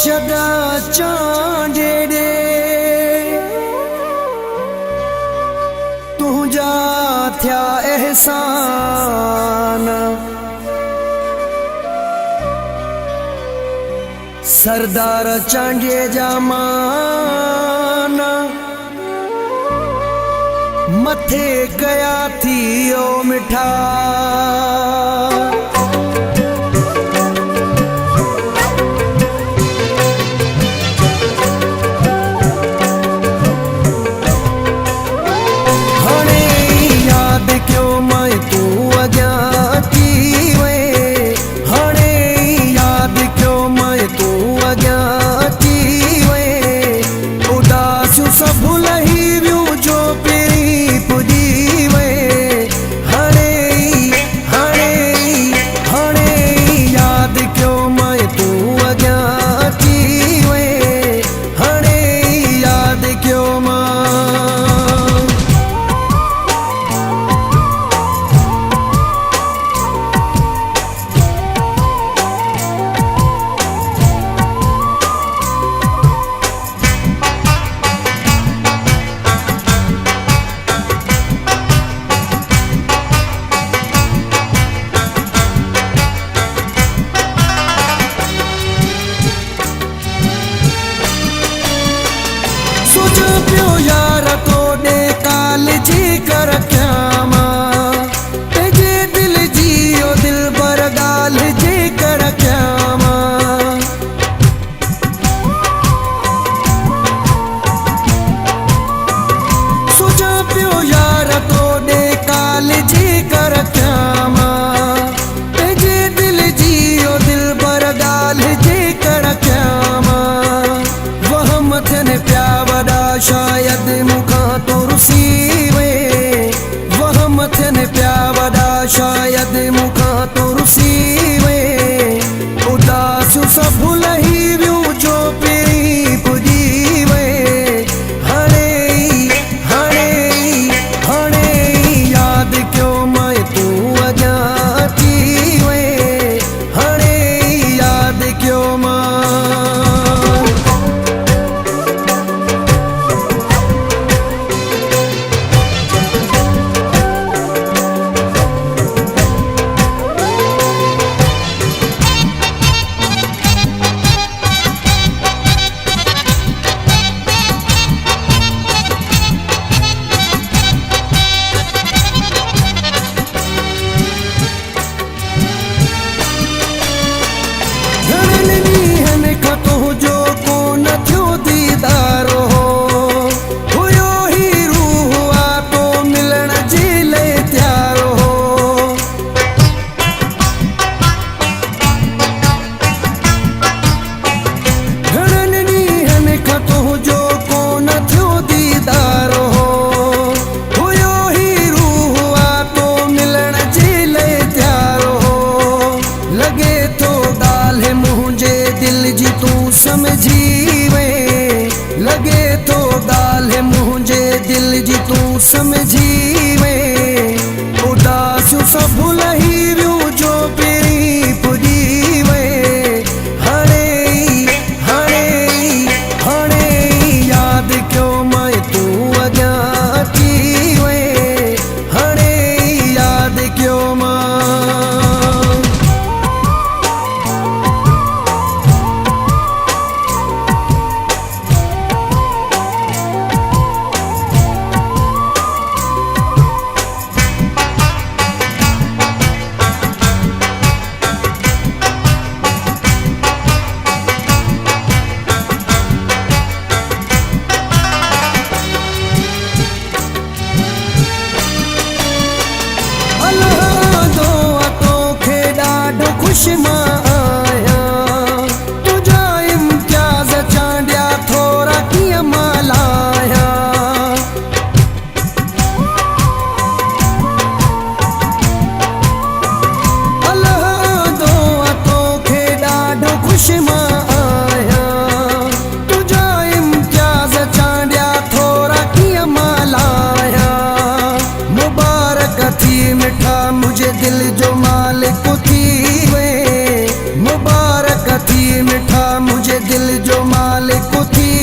छदा चांडेड़े तुझा थिया एहसान सरदार चांडे जामान मथे कया थी ओ मिठा यार तोड़े काल जी कर क्यामा तेजे दिल जियो दिल बर गाल जी कर क्यामा सोचा पियो यार तोड़े काल जी कर क्यामा तेजे दिल जियो दिल बर गाल जी कर क्यामा वह मथन प्या वड़ा शायद मुखा तो रुसीवे वह मथन प्या वड़ा शायद मुखा तो रुसीवे उदास सब लही व्यू जो पेरी पुजीवे हणे हणे हणे याद क्यों मैं तू अजा जीवे हणे याद क्यों मां समझीवे लगे तो गाल मुझे दिल जी तू समझीवे उदास सब लही व्यू जो पेरी पुजीवे हणे हणे हणे याद क्यों मैं तू अजा जीवे हणे याद क्यों मां दिल जो मालिक थी